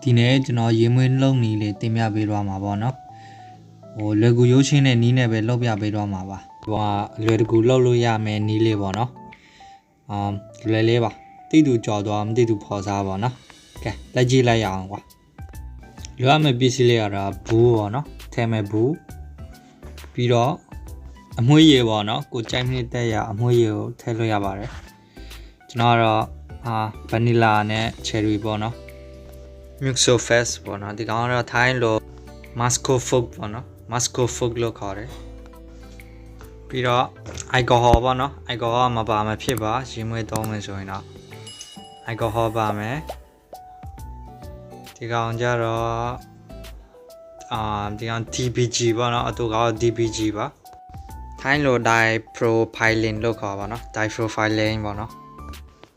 ဒီနေ့ကျွန်တော်ရေမွေးလုံးနီးလေးတင်ပြပေးသွားမှာပေါ့နော်ဟိုလွယ်ကူရိုးချင်းနဲ့နီးနဲ့ပဲလောက်ပြပေးသွားမှာပါဟိုလွယ်တကူလောက်လို့ရမယ်နီးလေးပေါ့နော်လွယ်လေးပါတိတူကြော်သွားမတိတူဖော်စားပေါ့နော်ကဲလက်ကြည့်လိုက်ရအောင်ကွာလိုရမယ့်ပစ္စည်းလေးကတော့ဘူးပေါ့နော်ထဲမဲ့ဘူးပြီးတော့အမွှေးရည်ပေါ့နော်ကိုကြိုက်နေတဲ့ရအမွှေးရည်ကိုထည့်လို့ရပါတယ်ကျွန်တော်ကတော့ဗန်နီလာနဲ့ချယ်ရီပေါ့နော် Mixo Fest ပေါ့နော်ဒီကောင်ကတော့ထိုင်းလို Masco Folk ပေါ့နော် Masco Folk လို့ခေါ်တယ်ပြီးတော့ alcohol ပေါ့နော် alcohol မပါမဖြစ်ပါရေမွေးသုံးမယ်ဆိုရင်တော့ alcohol ပါမယ်ဒီကောင်ကြတော့ဒီကောင် DPG ပေါ့နော်အတူကောင် DPG ပါထိုင်းလို dipropylene လို့ခေါ်ပါနော် dipropylene ပေါ့နော်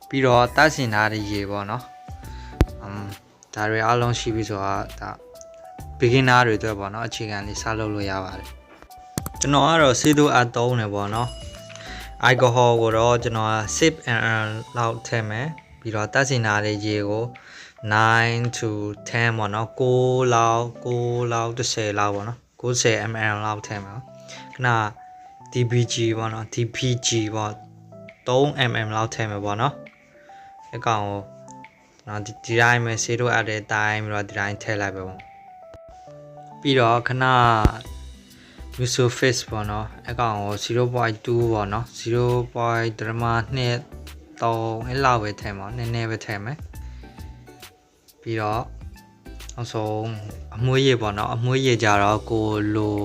ပြီးတော့တတ်စင်ထားတဲ့ရေပေါ့နော်ဒါတွေအားလုံးရှိပြီဆိုတာဒါ beginner တွေအတွက်ပေါ့နော်အခြေခံလေးစလုပ်လို့ရပါတယ်ကျွန်တော်ကတော့ဆေးတို့အသုံးနေပေါ့နော် alcohol ကိုတော့ကျွန်တော်6 ml လောက်ထည့်မယ်ပြီးတော့တတ်စင်ထားတဲ့ရေကို9 to 10ပေါ့နော်6လောက်10လောက်ပေါ့နော်90 ml လောက်ထည့်မယ်ခဏ DPG ပေါ့နော် DPG ပေါ့3 ml လောက်ထည့်မယ်ပေါ့နော်အကောင်ကိုနော်ဒီတိုင်းပဲဆေးတို့အပ်တဲ့အတိုင်းပြီးတော့ဒီတိုင်းထည့်လိုက်ပဲပေါ့ပြီးတော့ခဏ Mixo Fest ပေါ့နော်အကောင်ကို 0.2 ပေါ့နော် 0.2 3အဲ့လောက်ပဲထည့်မှာနည်းနည်းပဲထည့်မယ်ပြီးတော့နောက်ဆုံးအမွှေးရည်ပေါ့နော်အမွှေးရည်ကြတော့ကိုလို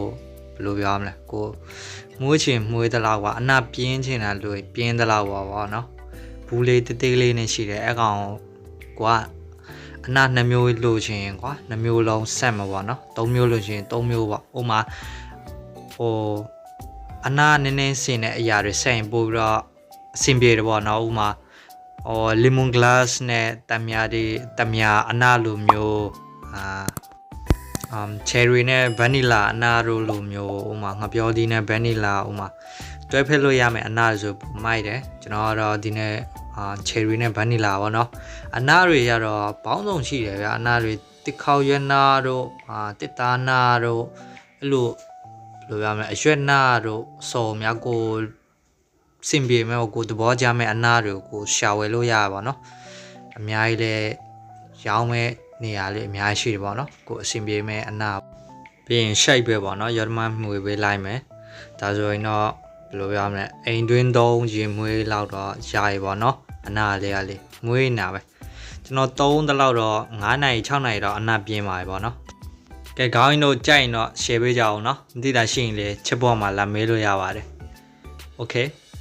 ဘယ်လိုပြောမလဲကိုမွှေးချင်မွှေးသလောက်ပါအနာပြင်းချင်တာလို့ပြင်းသလောက်ပါပေါ့နော်ဘူးလေးတေးသေးလေးနဲ့ရှိတယ်အကောင်ကွာအနာ2မျိုးလိုချင်ကွာ2မျိုးလုံးဆက်မှာပေါ့နော်3မျိုးလိုချင်3မျိုးပေါ့ဥမာဟိုအနာနည်းနည်းစင်တဲ့အရာတွေဆက်ရင်ပို့ပြီးတော့အဆင်ပြေတယ်ပေါ့နော်ဥမာဟို lemon glass နဲ့တမယာအနာလိုမျိုးcherry နဲ့ vanilla အနာလိုမျိုးဥမာငပြောသီးနဲ့ vanilla ဥမာတွဲဖက်လို့ရမယ်အနာဆိုမိုက်တယ်ကျွန်တော်ကတော့ဒီနေ့cherry နဲ့ vanilla ပေါ့နော်အနာတွေရတော့ပေါင်းစုံရှိတယ်ဗျာအနာတွေတစ်ခေါက်ရွက်နာတို့တစ်သားနာတို့အဲ့လိုရမလဲအရွက်နာတို့စော်များကိုစင်ပြေမဲ့ကိုသဘောကျမဲ့အနာတွေကိုရှာဝယ်လို့ရပါတော့အများကြီးလဲရောင်းမဲ့နေရာလေးအများကြီးရှိတယ်ပေါ့နော်ကိုအစင်ပြေမဲ့အနာပြီးရင်ရှိုက်ပဲပေါ့နော်ရော်မန်မှွေပေးလိုက်မယ်ဒါဆိုရင်တော့ဘယ်လိုပြောမလဲအိမ်တွင်းသုံးရေမွေးလောက်တော့ရရပေါ့နော်အနာလေးကလေးမွေးနာပဲကျွန်တော်3တလောက်တော့9နာရီ6နာရီတော့အနာပြင်းပါတယ်ပေါ့နော်ကဲခေါင်းတို့ကြိုက်ရင်တော့ share ပေးကြအောင်နော်မသိတာရှိရင်လေချက်ပေါ်မှာလာမေးလို့ရပါတယ် okay